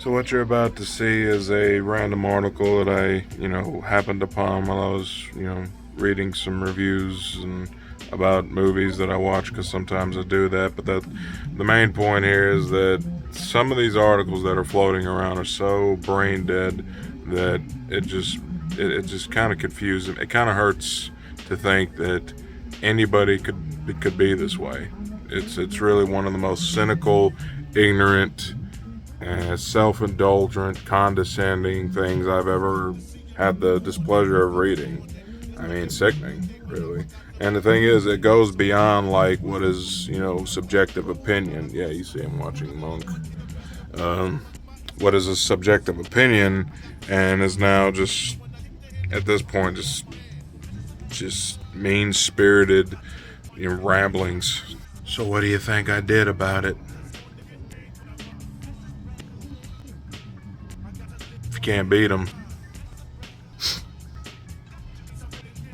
So what you're about to see is a random article that I, happened upon while I was, reading some reviews and about movies that I watch, because sometimes I do that. But the main point here is that some of these articles that are floating around are so brain dead that it just kind of confuses me. It kind of hurts to think that anybody could be this way. It's really one of the most cynical, ignorant, self-indulgent, condescending things I've ever had the displeasure of reading. I mean, sickening, really. And the thing is, it goes beyond like what is, subjective opinion. Yeah, you see him watching Monk. Um, what is a subjective opinion, and is now just at this point just mean-spirited, ramblings. So what do you think I did about it? If you can't beat them,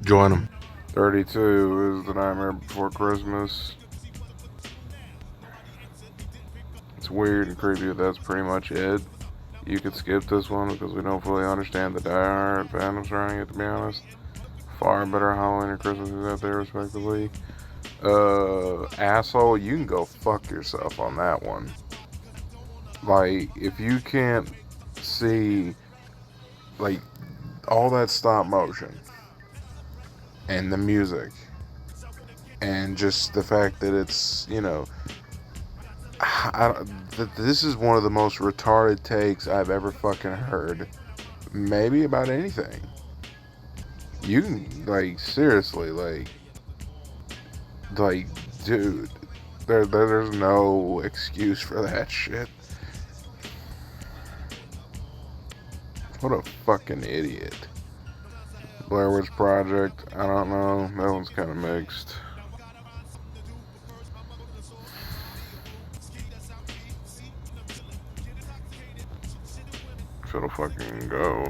join them. 32 is The Nightmare Before Christmas. It's weird and creepy, but that's pretty much it. You could skip this one because we don't fully understand the Die Hard fandoms running it, to be honest. Far better Halloween and Christmas movies out there, respectively. Asshole, you can go fuck yourself on that one. Like, if you can't see, like, all that stop motion and the music and just the fact that it's, this is one of the most retarded takes I've ever fucking heard, maybe about anything. You can, like, seriously, like, dude, there's no excuse for that shit. What a fucking idiot. Blair Witch Project, I don't know, that one's kind of mixed. It'll fucking go.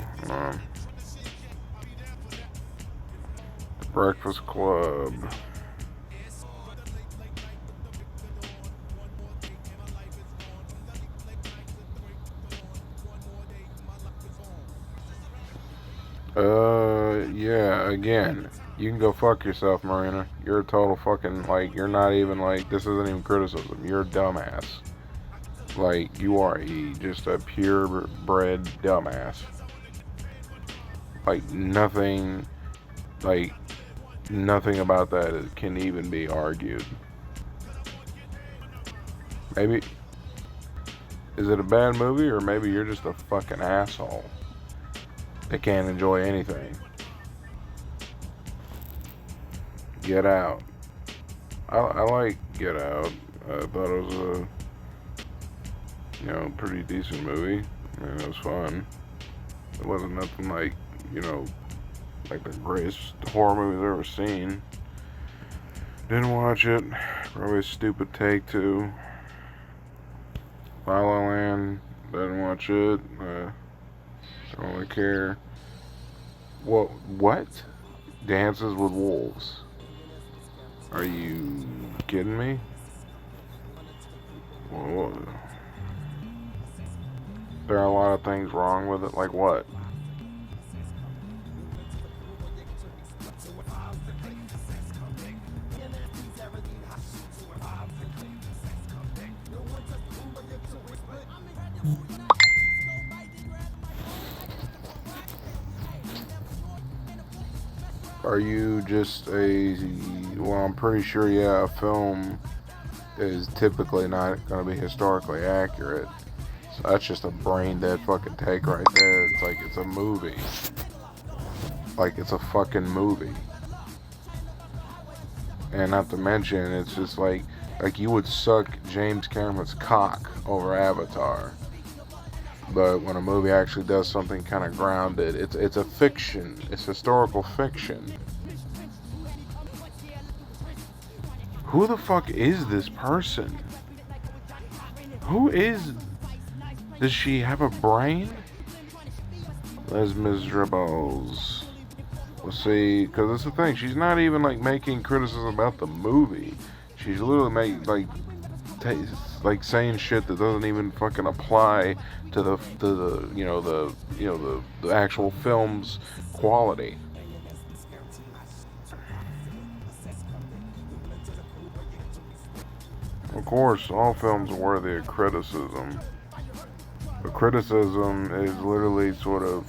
The Breakfast Club. Yeah, again, you can go fuck yourself, Marina. You're a total fucking, like, you're not even, like, this isn't even criticism. You're a dumbass. Like, you are just a purebred dumbass. Nothing about that can even be argued. Maybe, is it a bad movie, or maybe you're just a fucking asshole that can't enjoy anything? Get Out. I like Get Out. I thought it was a pretty decent movie. I mean, it was fun. It wasn't nothing like, like the greatest horror movie I've ever seen. Didn't watch it. Probably a stupid take, too. La La Land. Didn't watch it. Don't really care. What? Dances with Wolves. Are you kidding me? Whoa. There are a lot of things wrong with it. Like what? Are you just well, I'm pretty sure, yeah, a film is typically not going to be historically accurate. So that's just a brain dead fucking take right there. It's like it's a movie. Like it's a fucking movie. And not to mention, it's just like you would suck James Cameron's cock over Avatar. But when a movie actually does something kind of grounded, it's a fiction. It's historical fiction. Who the fuck is this person? Does she have a brain? Les Miserables. Let's see, because that's the thing. She's not even like making criticism about the movie. She's literally like saying shit that doesn't even fucking apply to the actual film's quality. Of course, all films are worthy of criticism. But criticism is literally sort of,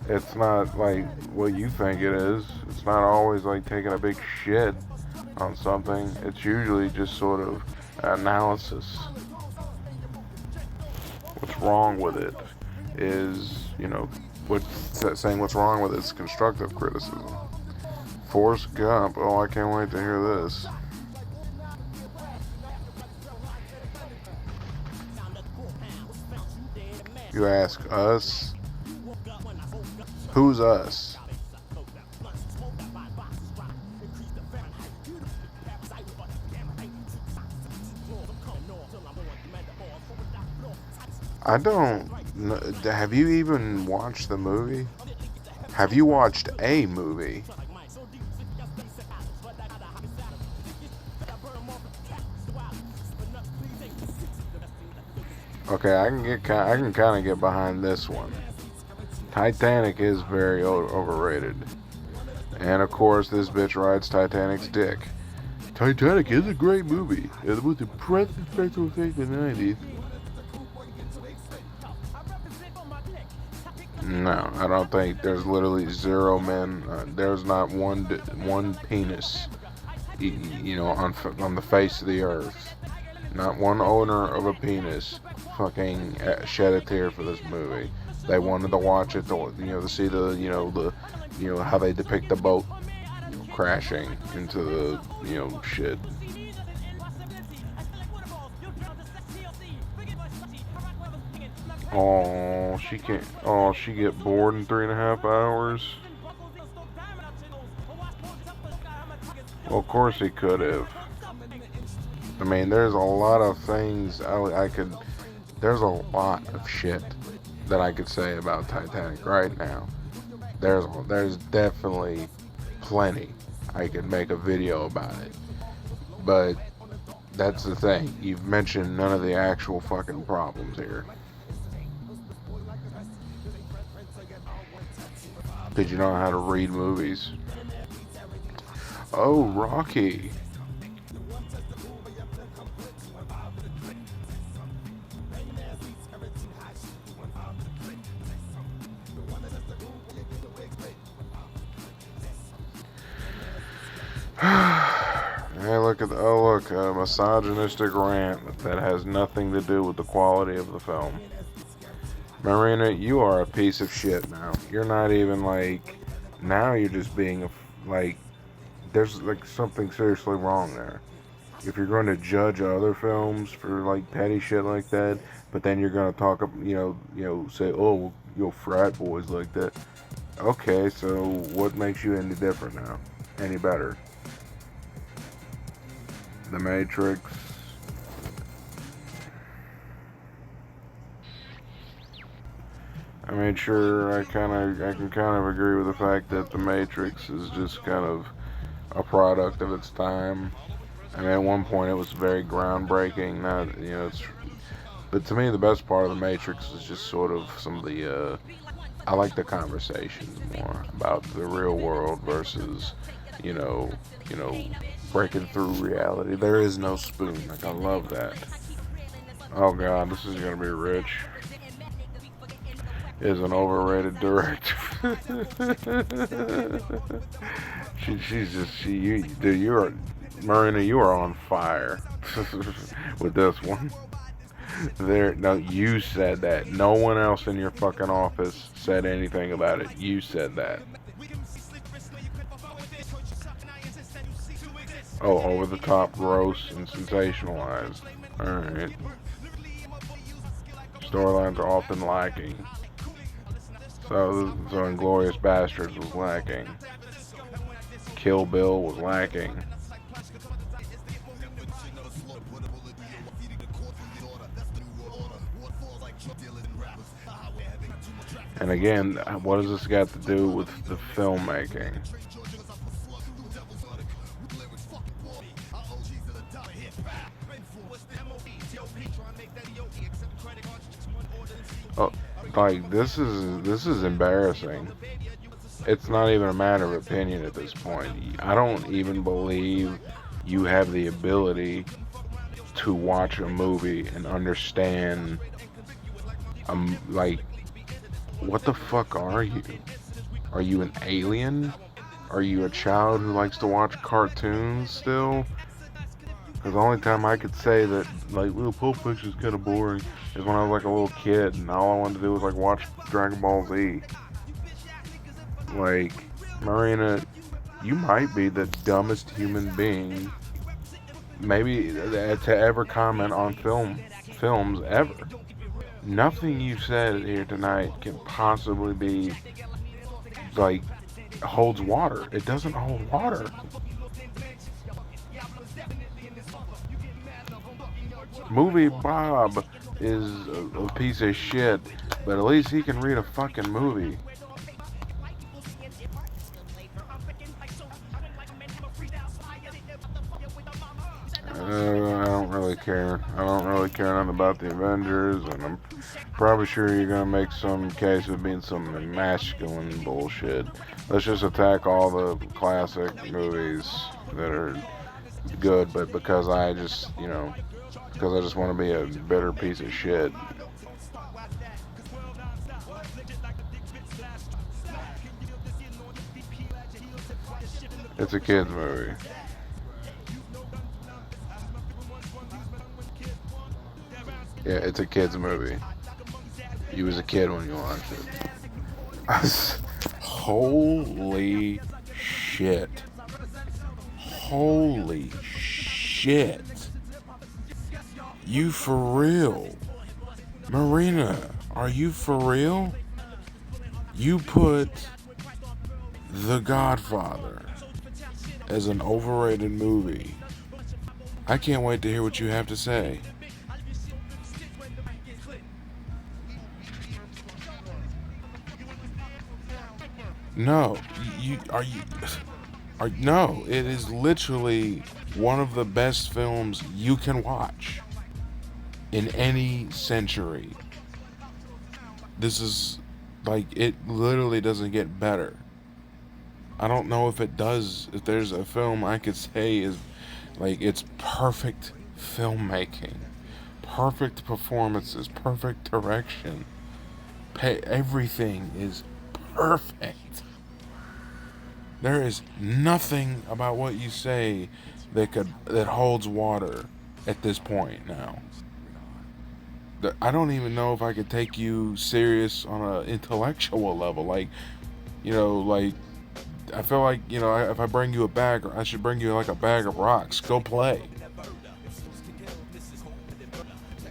it's not like what you think it is. It's not always like taking a big shit on something. It's usually just sort of analysis. What's wrong with it is, saying what's wrong with it is constructive criticism. Forrest Gump, oh, I can't wait to hear this. You ask us? Who's us? I don't know. Have you even watched the movie? Have you watched a movie? Okay, I can kind of get behind this one. Titanic is very overrated. And of course, this bitch rides Titanic's dick. Titanic is a great movie. It was the impressive special effects in the 90s. No, I don't think there's literally zero men. There's not one penis, on the face of the earth. Not one owner of a penis fucking shed a tear for this movie. They wanted to watch it to see how they depict the boat crashing into the shit. Oh, she can't. Oh, she get bored in 3.5 hours. Well, of course he could have. I mean, there's a lot of things I could. There's a lot of shit that I could say about Titanic right now. There's definitely plenty. I could make a video about it, but that's the thing. You've mentioned none of the actual fucking problems here. Because you don't know how to read movies. Oh, Rocky. Hey, look at a misogynistic rant that has nothing to do with the quality of the film. Marina, you are a piece of shit now. You're not even now you're just being there's something seriously wrong there. If you're going to judge other films for petty shit like that, but then you're going to talk, say, oh, frat boys like that. Okay, so what makes you any different now? Any better? The Matrix. I made sure I can kind of agree with the fact that The Matrix is just kind of a product of its time. I mean, at one point it was very groundbreaking. But to me, the best part of The Matrix is just sort of some of the. I like the conversations more about the real world versus, you know, breaking through reality. There is no spoon. I love that. Oh God, this is gonna be rich. Is an overrated director. Marina, you are on fire with this one. No, you said that. No one else in your fucking office said anything about it. You said that. Oh, over the top, gross, and sensationalized. Alright. Storylines are often lacking. So Inglourious Basterds was lacking. Kill Bill was lacking. And again, what does this got to do with the filmmaking? Oh, like this is embarrassing. It's not even a matter of opinion at this point. I don't even believe you have the ability to watch a movie and understand like what the fuck are you? Are you an alien? Are you a child who likes to watch cartoons still? Because the only time I could say that, like, little Pulp Fiction's kind of boring is when I was like a little kid and all I wanted to do was like watch Dragon Ball Z. Like, Marina, you might be the dumbest human being, maybe to ever comment on films ever. Nothing you said here tonight can possibly be like holds water. It doesn't hold water. Movie Bob is a piece of shit, but at least he can read a fucking movie. I don't really care. I don't really care nothing about the Avengers, and I'm probably sure you're gonna make some case of being some masculine bullshit. Let's just attack all the classic movies that are good, but because I just want to be a bitter piece of shit. It's a kids movie. Yeah, it's a kids movie. You was a kid when you watched it. Holy shit. Holy shit. You for real? Marina, are you for real? You put The Godfather as an overrated movie. I can't wait to hear what you have to say. No, you are you are no, it is literally one of the best films you can watch in any century. This is like it literally doesn't get better. I don't know if it does. If there's a film I could say is like it's perfect filmmaking, perfect performances, perfect direction. Everything is perfect. There is nothing about what you say that holds water at this point now. I don't even know if I could take you serious on an intellectual level. Like I feel like if I bring you a bag, I should bring you like a bag of rocks. Go play.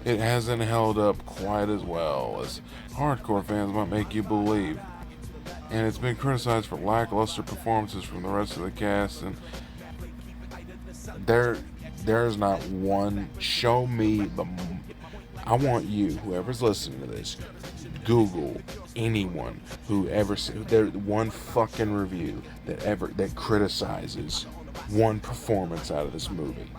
It hasn't held up quite as well as hardcore fans might make you believe, and it's been criticized for lackluster performances from the rest of the cast. And there, there's not one. Show me the. I want you, whoever's listening to this, Google anyone who ever there one fucking review that criticizes one performance out of this movie.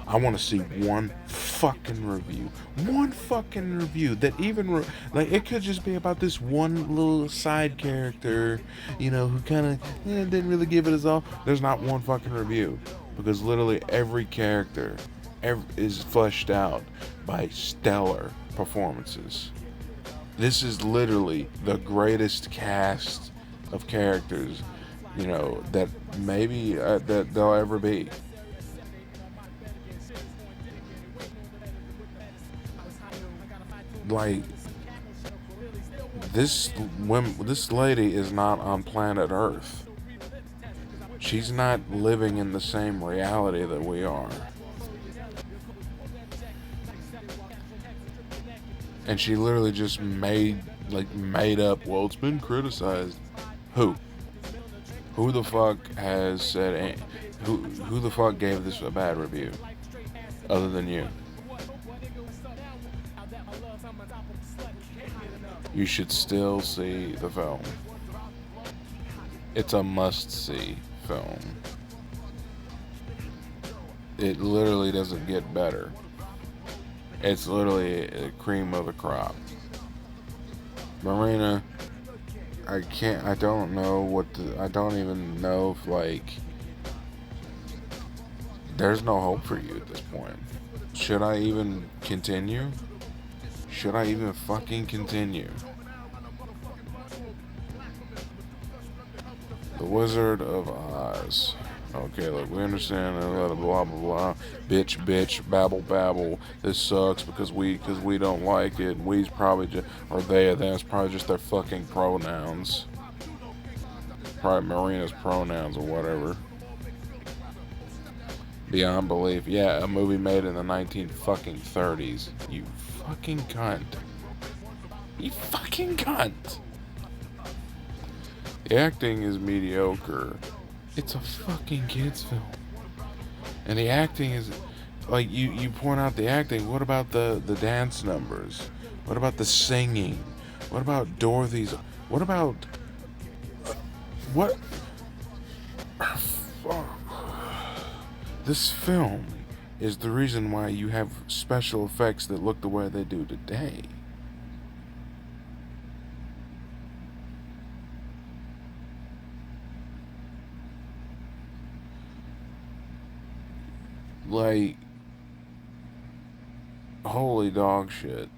I want to see one fucking review that even like it could just be about this one little side character, who kind of didn't really give it his all. There's not one fucking review because literally every character is fleshed out by stellar performances. This is literally the greatest cast of characters, that maybe that there'll ever be. Like this lady is not on planet Earth. She's not living in the same reality that we are. And she literally just made up, well, it's been criticized. Who? Who the fuck has said who the fuck gave this a bad review other than you? You should still see the film. It's a must-see film. It literally doesn't get better. It's literally a cream of the crop. Marina, I don't know I don't even know if, like, there's no hope for you at this point. Should I even continue? Should I even fucking continue? The Wizard of Oz. Okay, look, we understand blah blah blah blah. Bitch, bitch, babble, babble. This sucks because we don't like it. We's probably just or they, that's probably just their fucking pronouns. Probably Marina's pronouns or whatever. Beyond belief. Yeah, a movie made in the 19 fucking 30s. You fucking cunt. You fucking cunt. The acting is mediocre. It's a fucking kids film. And the acting is like you point out the acting. What about the dance numbers? What about the singing? What about Dorothy's? What about what? This film is the reason why you have special effects that look the way they do today. Like, holy dog shit.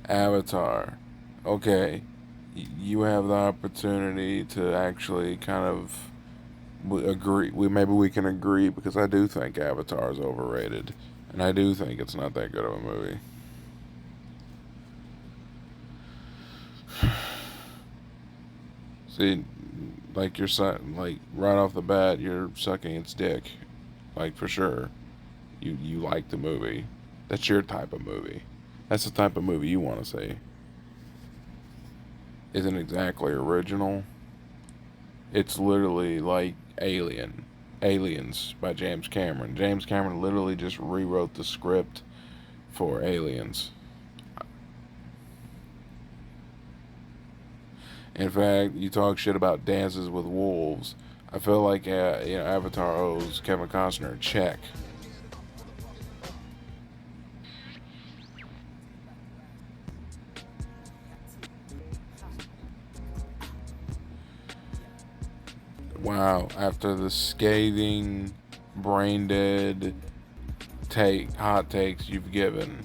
Avatar. Okay, you have the opportunity to actually kind of agree. Maybe we can agree because I do think Avatar is overrated, and I do think it's not that good of a movie. See, like like right off the bat, you're sucking its dick, like for sure. You like the movie. That's your type of movie. That's the type of movie you want to see. Isn't exactly original. It's literally like Aliens by James Cameron. James Cameron literally just rewrote the script for Aliens. In fact, you talk shit about Dances with Wolves. I feel like Avatar owes Kevin Costner a check. Wow, after the scathing, brain dead hot takes you've given,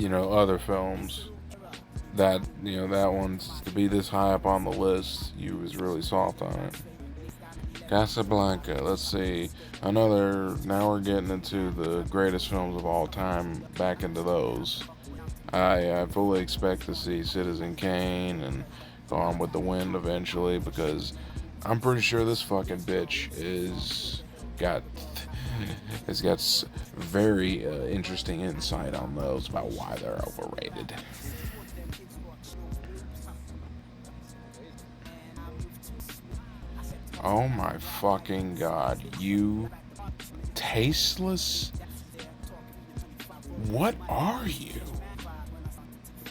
other films, that one's to be this high up on the list, you was really soft on it. Casablanca, let's see. Now we're getting into the greatest films of all time, back into those. I fully expect to see Citizen Kane and Gone with the Wind eventually because I'm pretty sure this fucking bitch is got has got very interesting insight on those about why they're overrated. Oh my fucking god, you tasteless. What are you?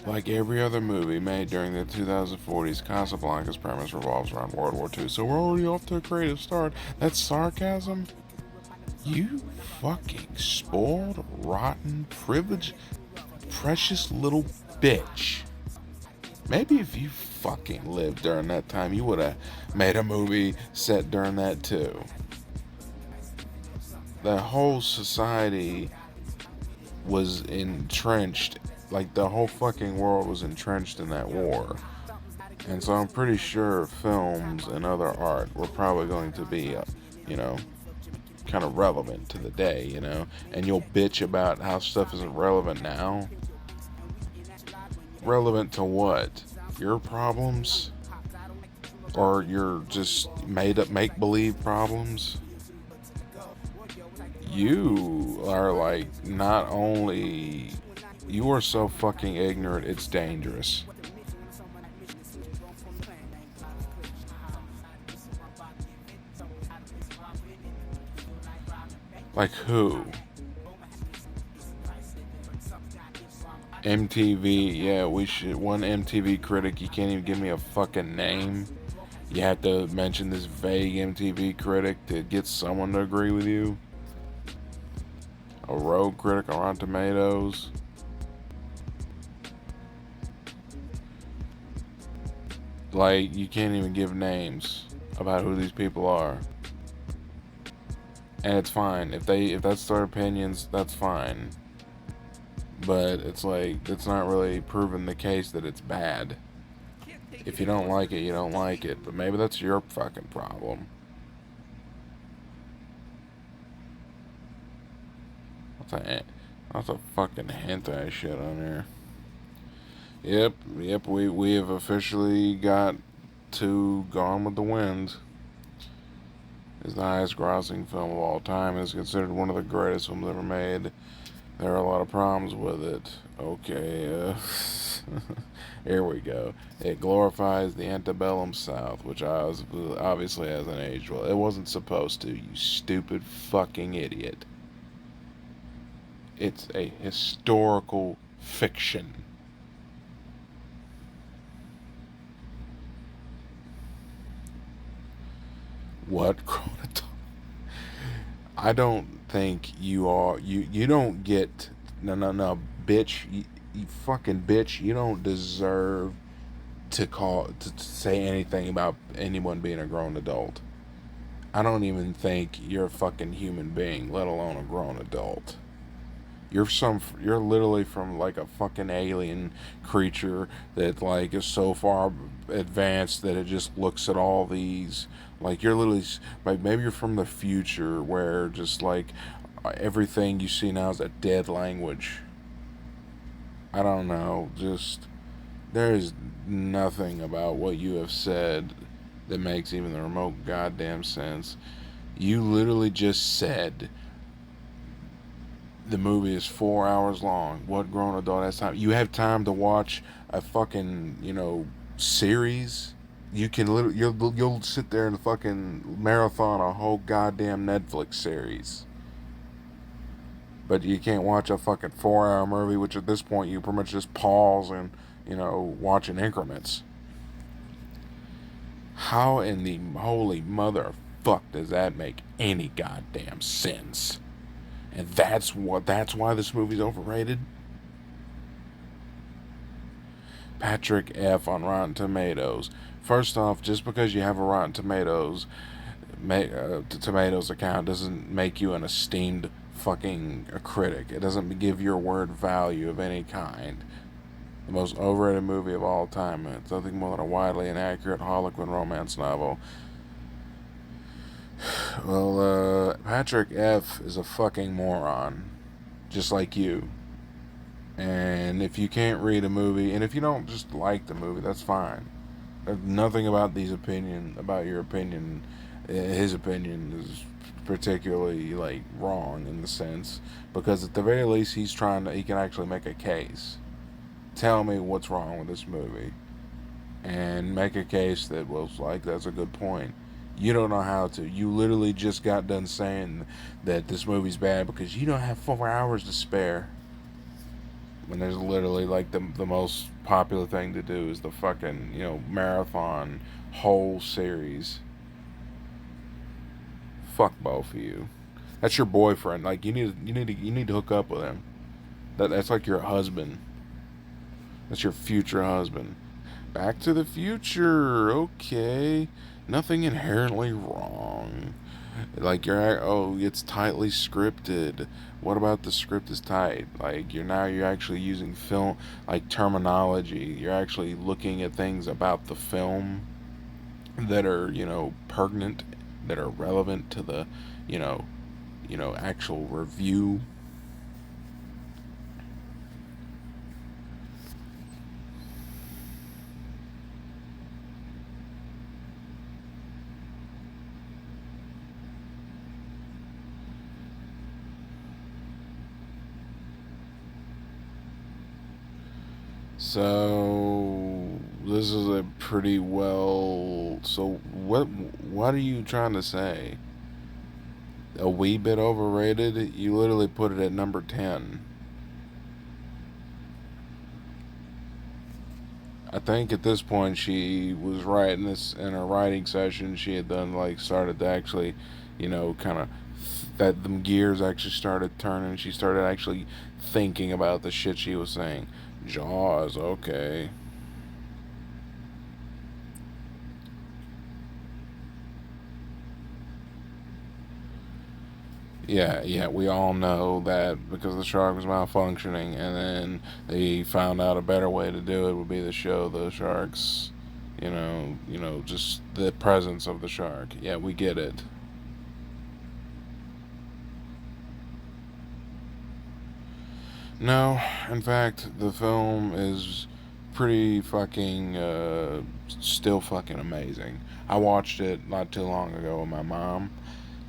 Like every other movie made during the 2040s, Casablanca's premise revolves around World War II. So we're already off to a creative start. That's sarcasm? You fucking spoiled, rotten, privileged, precious little bitch. Maybe if you fucking lived during that time, you would have made a movie set during that too. The whole society was entrenched, like the whole fucking world was entrenched in that war. And so I'm pretty sure films and other art were probably going to be, you know, kind of relevant to the day, and you'll bitch about how stuff isn't relevant now. Relevant to what? Your problems? Or your just made up make believe problems? You are like, not only, you are so fucking ignorant, it's dangerous. Like who? MTV, yeah, we should. One MTV critic, you can't even give me a fucking name. You have to mention this vague MTV critic to get someone to agree with you. A rogue critic on Rotten Tomatoes. Like, you can't even give names about who these people are. And it's fine. If that's their opinions, that's fine. But it's like, it's not really proving the case that it's bad. If you don't like it, you don't like it. But maybe that's your fucking problem. That's a fucking hentai shit on there. Yep, we have officially got to Gone with the Wind. It's the highest grossing film of all time and is considered one of the greatest films ever made. There are a lot of problems with it. Okay, here we go. It glorifies the antebellum South, which obviously hasn't aged well. It wasn't supposed to, you stupid fucking idiot. It's a historical fiction. What? I don't think you are. You don't get. No, bitch. You fucking bitch. You don't deserve to say anything about anyone being a grown adult. I don't even think you're a fucking human being, let alone a grown adult. You're literally from like a fucking alien creature that like is so far advanced that it just looks at all these, like you're literally like, maybe you're from the future where just like everything you see now is a dead language. I don't know, just there is nothing about what you have said that makes even the remote goddamn sense. You literally just said the movie is 4 hours long. What grown adult has time? You have time to watch a fucking, series. You can literally, you'll sit there and fucking marathon a whole goddamn Netflix series. But you can't watch a fucking 4 hour movie, which at this point you pretty much just pause and, watch in increments. How in the holy motherfuck does that make any goddamn sense? And that's why this movie's overrated. Patrick F on Rotten Tomatoes. First off, just because you have a Rotten Tomatoes account doesn't make you an esteemed fucking critic. It doesn't give your word value of any kind. The most overrated movie of all time. It's nothing more than a widely inaccurate Harlequin romance novel. Well, Patrick F is a fucking moron, just like you. And if you can't read a movie, and if you don't just like the movie, that's fine. There's nothing about your opinion, his opinion is particularly like wrong in the sense, because at the very least he can actually make a case. Tell me what's wrong with this movie, and make a case that was like, that's a good point. You don't know how to. You literally just got done saying that this movie's bad because you don't have 4 hours to spare. When there's literally like the most popular thing to do is the fucking marathon whole series. Fuck both of you. That's your boyfriend. Like you need to hook up with him. That's like your husband. That's your future husband. Back to the Future. Okay, nothing inherently wrong. Like it's tightly scripted. What about the script is tight? Like you're actually using film like terminology. You're actually looking at things about the film that are pertinent, that are relevant to the you know actual review. So this is a pretty well. So what are you trying to say? A wee bit overrated? You literally put it at number 10. I think at this point she was right in her writing session. She had done like started to actually, kind of that the gears actually started turning. She started actually thinking about the shit she was saying. Jaws, okay. Yeah, yeah, we all know that because the shark was malfunctioning, and then they found out a better way to do it would be to show the sharks, just the presence of the shark. Yeah, we get it. No, in fact, the film is pretty fucking, still fucking amazing. I watched it not too long ago with my mom,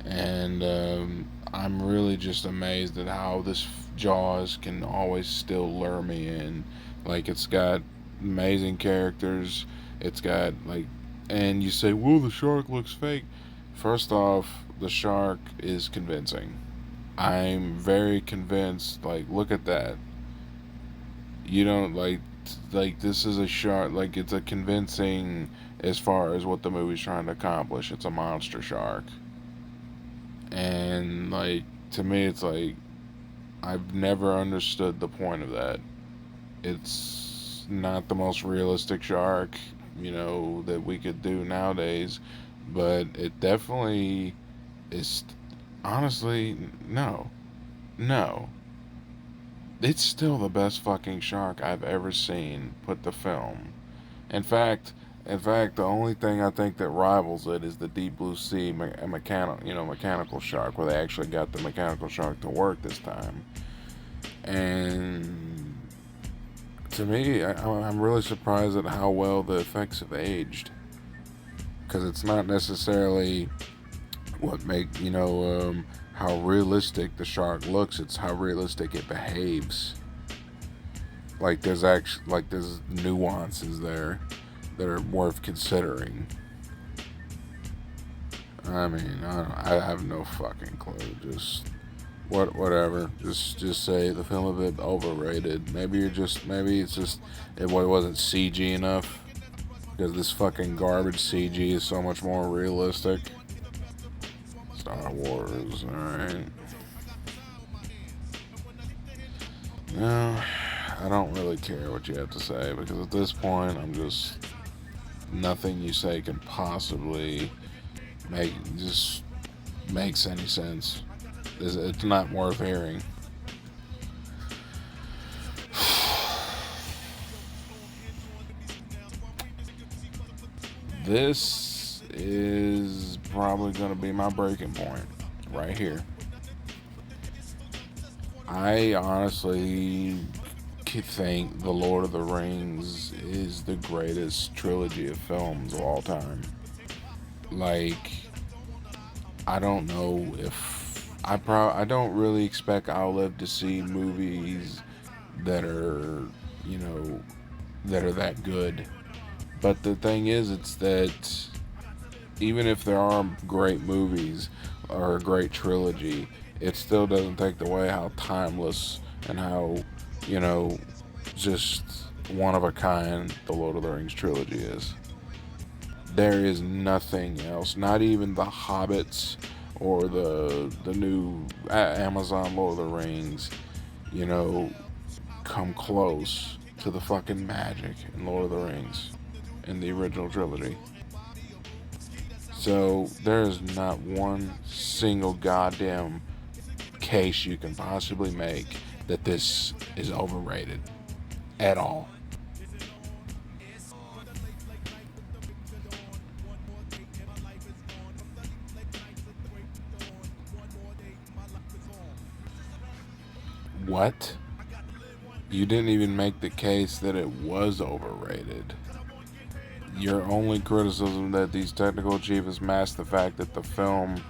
and I'm really just amazed at how this Jaws can always still lure me in. Like, it's got amazing characters. It's got, like, and you say, well, the shark looks fake. First off, the shark is convincing. I'm very convinced. Like, look at that. You don't like this is a shark. Like, it's a convincing as far as what the movie's trying to accomplish. It's a monster shark, and like to me, it's like I've never understood the point of that. It's not the most realistic shark, that we could do nowadays, but it definitely is. Honestly, no, no. It's still the best fucking shark I've ever seen put to film. In fact, the only thing I think that rivals it is the deep blue sea mechanical shark, where they actually got the mechanical shark to work this time. And to me, I'm really surprised at how well the effects have aged, because it's not necessarily what make how realistic the shark looks. It's how realistic it behaves. There's nuances there that are worth considering. I mean, I have no fucking clue. Just whatever. Just say the film a bit overrated. Maybe it's just it wasn't CG enough, because this fucking garbage CG is so much more realistic. Star Wars, all right. No, I don't really care what you have to say, because at this point, I'm just nothing you say can possibly make just makes any sense. It's not worth hearing. This is probably going to be my breaking point right here. I honestly think The Lord of the Rings is the greatest trilogy of films of all time. Like, I don't know if I don't really expect I'll live to see movies that are, you know, that are that good. But the thing is, it's that even if there are great movies or a great trilogy, it still doesn't take away how timeless and how, you know, just one of a kind the Lord of the Rings trilogy is. There is nothing else, not even the Hobbits or the new Amazon Lord of the Rings, you know, come close to the fucking magic in Lord of the Rings in the original trilogy. So there is not one single goddamn case you can possibly make that this is overrated at all. What? You didn't even make the case that it was overrated. Your only criticism that these technical achievements mask the fact that the film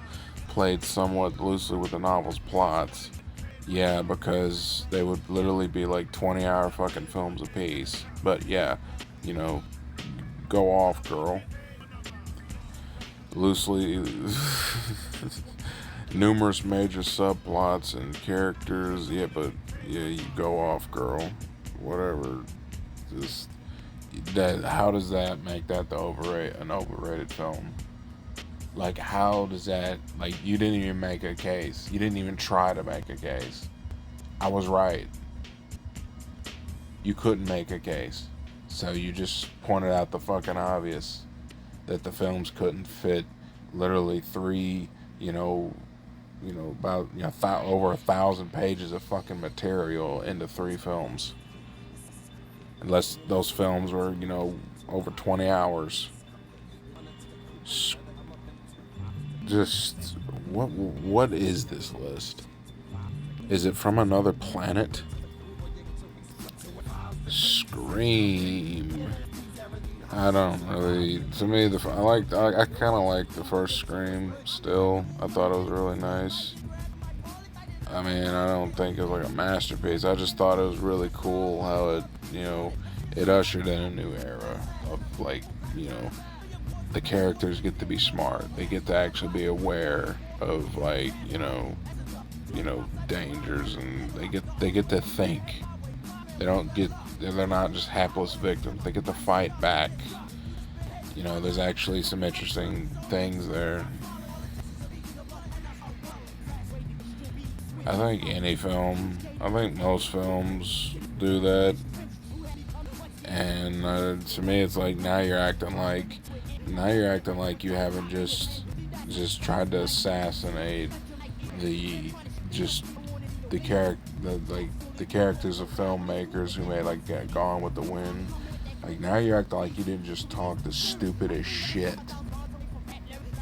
played somewhat loosely with the novel's plots. Yeah, because they would literally be like 20-hour fucking films apiece. But yeah, you know, go off, girl. Loosely, numerous major subplots and characters. Yeah, but yeah, you go off, girl. Whatever. Just that. How does that make that an overrated film? Like, how does that, like, you didn't even make a case. You didn't even try to make a case. I was right. You couldn't make a case. So you just pointed out the fucking obvious, that the films couldn't fit literally three, about over 1,000 pages of fucking material into 3 films, unless those films were over 20 hours. Just what is this list? Is it from another planet? Scream. I don't really. To me, I kind of like the first Scream. Still, I thought it was really nice. I mean, I don't think it was like a masterpiece. I just thought it was really cool how it ushered in a new era of the characters get to be smart. They get to actually be aware of dangers, and they get to think. They're not just hapless victims. They get to fight back. There's actually some interesting things there. I think most films do that. And to me, it's like now you're acting like you haven't just tried to assassinate the just the character the characters of filmmakers who made like Gone with the Wind. Like now you're acting like you didn't just talk the stupidest shit.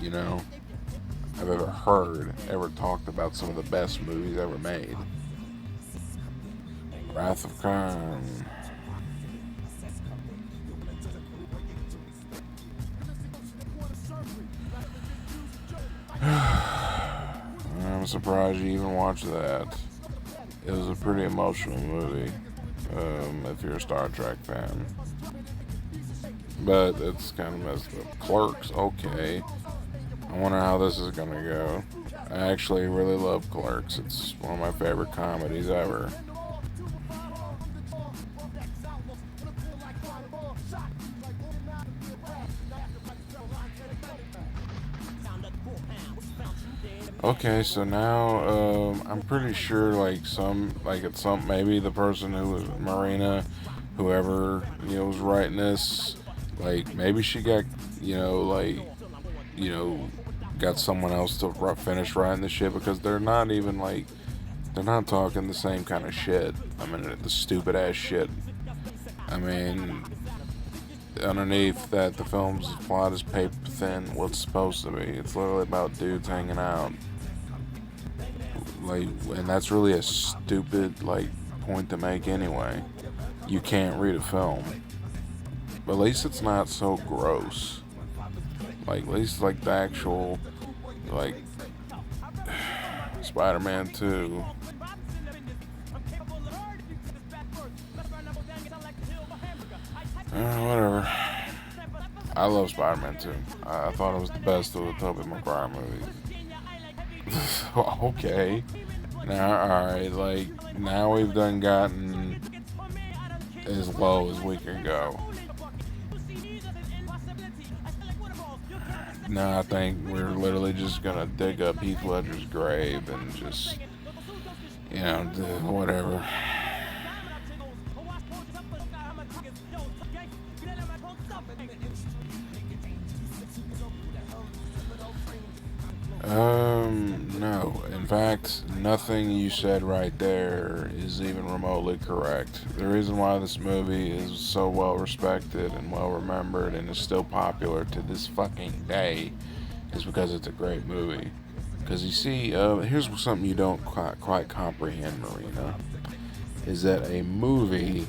I've ever talked about some of the best movies ever made. Wrath of Khan. I'm surprised you even watched that. It was a pretty emotional movie, if you're a Star Trek fan. But it's kind of messed up. Clerks, okay. I wonder how this is gonna go. I actually really love Clerks. It's one of my favorite comedies ever. Okay, so now I'm pretty sure maybe the person who was Marina, whoever was writing this, like maybe she got got someone else to finish writing the shit, because they're not even they're not talking the same kind of shit. I mean, the stupid ass shit. I mean, underneath that, the film's plot is paper thin. What's supposed to be? It's literally about dudes hanging out. And that's really a stupid point to make anyway. You can't read a film, but at least it's not so gross. At least the actual Spider-Man 2. Whatever. I love Spider-Man 2. I thought it was the best of the Tobey Maguire movies. Okay. Now, alright, now we've gotten as low as we can go. Now I think we're literally just gonna dig up Heath Ledger's grave and just, whatever. No. In fact, nothing you said right there is even remotely correct. The reason why this movie is so well respected and well remembered and is still popular to this fucking day is because it's a great movie. Because you see, here's something you don't quite comprehend, Marina, is that a movie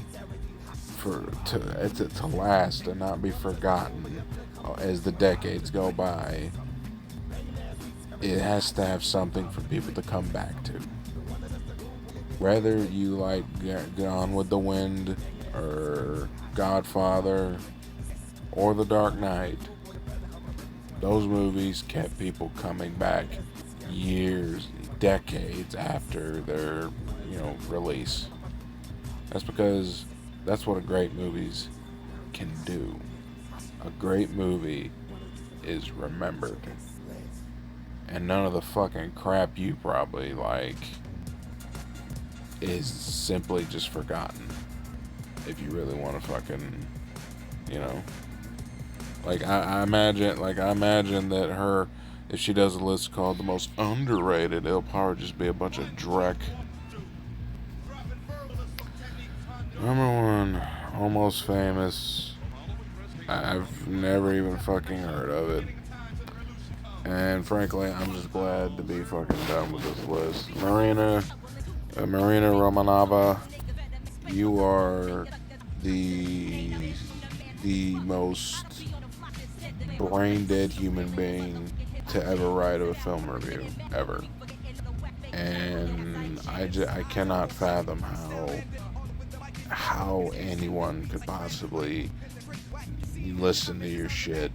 to last and not be forgotten as the decades go by, it has to have something for people to come back to. Whether you like Gone with the Wind or Godfather or The Dark Knight, those movies kept people coming back years, decades after their release. That's because that's what a great movies can do. A great movie is remembered. and none of the fucking crap you probably like is simply just forgotten. If you really want to fucking, you know, like I imagine that her, if she does a list called the most underrated, it'll probably just be a bunch of dreck. Number one, Almost Famous. I've never even fucking heard of it. And frankly, I'm just glad to be fucking done with this list. Marina Romanova, you are the most brain dead human being to ever write a film review ever. And I cannot fathom how anyone could possibly listen to your shit.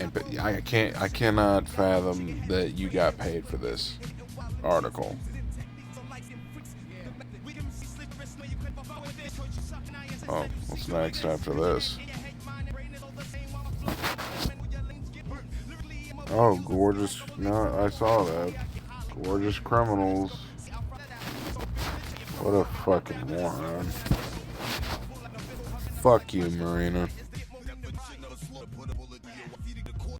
And I cannot fathom that you got paid for this article. Oh, what's next after this? Oh, gorgeous. No, I saw that. Gorgeous Criminals. What a fucking moron. Fuck you, Marina.